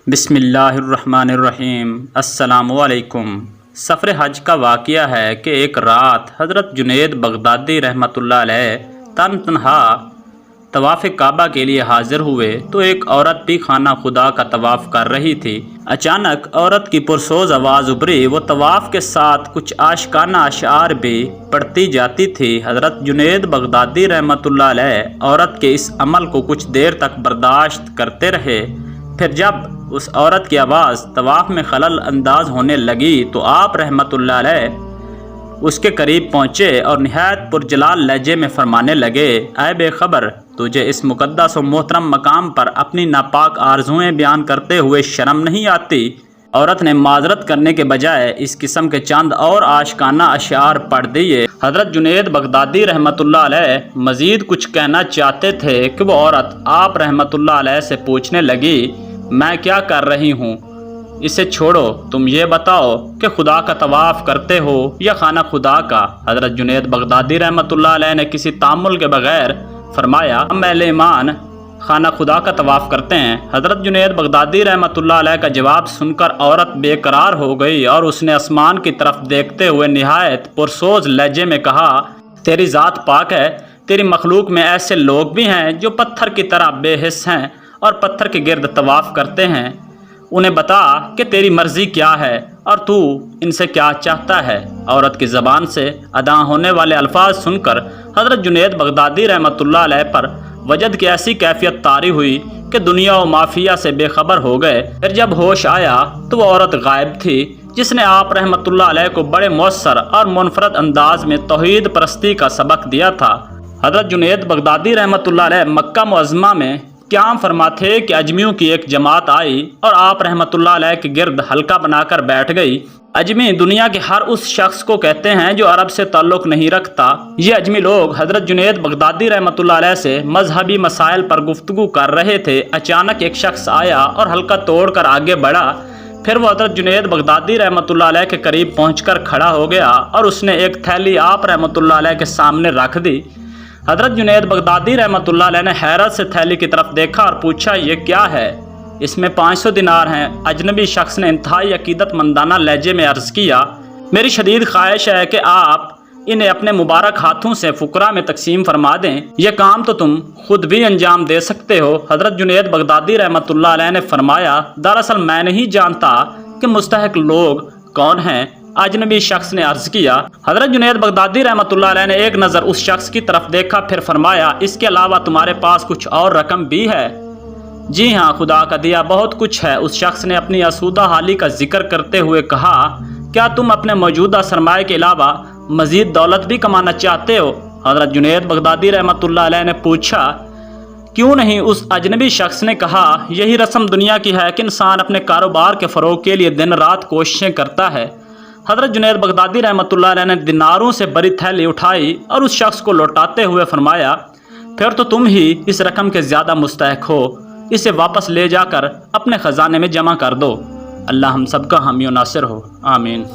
بسم اللہ الرحمن الرحیم۔ السلام علیکم۔ سفر حج کا واقعہ ہے کہ ایک رات حضرت جنید بغدادی رحمۃ اللہ علیہ تنہا طواف کعبہ کے لیے حاضر ہوئے تو ایک عورت بھی خانہ خدا کا طواف کر رہی تھی۔ اچانک عورت کی پرسوز آواز ابھری۔ وہ طواف کے ساتھ کچھ عاشقانہ اشعار بھی پڑھتی جاتی تھی۔ حضرت جنید بغدادی رحمۃ اللہ علیہ عورت کے اس عمل کو کچھ دیر تک برداشت کرتے رہے۔ پھر جب اس عورت کی آواز طواف میں خلل انداز ہونے لگی تو آپ رحمۃ اللہ علیہ اس کے قریب پہنچے اور نہایت پرجلال لہجے میں فرمانے لگے، اے بے خبر، تجھے اس مقدس و محترم مقام پر اپنی ناپاک آرزوئیں بیان کرتے ہوئے شرم نہیں آتی؟ عورت نے معذرت کرنے کے بجائے اس قسم کے چند اور عاشقانہ اشعار پڑھ دیے۔ حضرت جنید بغدادی رحمۃ اللہ علیہ مزید کچھ کہنا چاہتے تھے کہ وہ عورت آپ رحمۃ اللہ علیہ سے پوچھنے لگی، میں کیا کر رہی ہوں؟ اسے چھوڑو، تم یہ بتاؤ کہ خدا کا طواف کرتے ہو یا خانہ خدا کا؟ حضرت جنید بغدادی رحمۃ اللہ علیہ نے کسی تامل کے بغیر فرمایا، ہم اہل ایمان خانہ خدا کا طواف کرتے ہیں۔ حضرت جنید بغدادی رحمۃ اللہ علیہ کا جواب سن کر عورت بے قرار ہو گئی اور اس نے آسمان کی طرف دیکھتے ہوئے نہایت پرسوز لہجے میں کہا، تیری ذات پاک ہے، تیری مخلوق میں ایسے لوگ بھی ہیں جو پتھر کی طرح بے حس ہیں اور پتھر کے گرد طواف کرتے ہیں۔ انہیں بتا کہ تیری مرضی کیا ہے اور تو ان سے کیا چاہتا ہے۔ عورت کی زبان سے ادا ہونے والے الفاظ سن کر حضرت جنید بغدادی رحمۃ اللہ علیہ پر وجد کی ایسی کیفیت طاری ہوئی کہ دنیا و مافیہ سے بے خبر ہو گئے۔ پھر جب ہوش آیا تو وہ عورت غائب تھی جس نے آپ رحمۃ اللہ علیہ کو بڑے مؤثر اور منفرد انداز میں توحید پرستی کا سبق دیا تھا۔ حضرت جنید بغدادی رحمۃ اللہ علیہ مکہ معظمہ میں قیام فرما تھے کہ اجمیوں کی ایک جماعت آئی اور آپ رحمۃ اللہ علیہ کے گرد حلقہ بنا کر بیٹھ گئی۔ اجمی دنیا کے ہر اس شخص کو کہتے ہیں جو عرب سے تعلق نہیں رکھتا۔ یہ اجمی لوگ حضرت جنید بغدادی رحمۃ اللہ علیہ سے مذہبی مسائل پر گفتگو کر رہے تھے۔ اچانک ایک شخص آیا اور حلقہ توڑ کر آگے بڑھا۔ پھر وہ حضرت جنید بغدادی رحمۃ اللہ علیہ کے قریب پہنچ کر کھڑا ہو گیا اور اس نے ایک تھیلی آپ رحمۃ اللہ علیہ کے سامنے رکھ دی۔ حضرت جنید بغدادی رحمۃ اللہ علیہ نے حیرت سے تھیلی کی طرف دیکھا اور پوچھا، یہ کیا ہے؟ اس میں 500 دینار ہیں۔ اجنبی شخص نے انتہائی عقیدت مندانہ لہجے میں عرض کیا، میری شدید خواہش ہے کہ آپ انہیں اپنے مبارک ہاتھوں سے فقراء میں تقسیم فرما دیں، یہ کام تو تم خود بھی انجام دے سکتے ہو۔ حضرت جنید بغدادی رحمۃ اللہ علیہ نے فرمایا، دراصل میں نہیں جانتا کہ مستحق لوگ کون ہیں۔ اجنبی شخص نے عرض کیا۔ حضرت جنید بغدادی رحمۃ اللہ علیہ نے ایک نظر اس شخص کی طرف دیکھا، پھر فرمایا، اس کے علاوہ تمہارے پاس کچھ اور رقم بھی ہے؟ جی ہاں، خدا کا دیا بہت کچھ ہے۔ اس شخص نے اپنی آسودہ حالی کا ذکر کرتے ہوئے کہا، کیا تم اپنے موجودہ سرمایہ کے علاوہ مزید دولت بھی کمانا چاہتے ہو؟ حضرت جنید بغدادی رحمۃ اللہ علیہ نے پوچھا، کیوں نہیں؟ اس اجنبی شخص نے کہا، یہی رسم دنیا کی ہے کہ انسان اپنے کاروبار کے فروغ کے لیے دن رات کوششیں کرتا ہے۔ حضرت جنید بغدادی رحمۃ اللہ علیہ نے دیناروں سے بری تھیلی اٹھائی اور اس شخص کو لوٹاتے ہوئے فرمایا، پھر تو تم ہی اس رقم کے زیادہ مستحق ہو، اسے واپس لے جا کر اپنے خزانے میں جمع کر دو۔ اللہ ہم سب کا حامی و ناصر ہو، آمین۔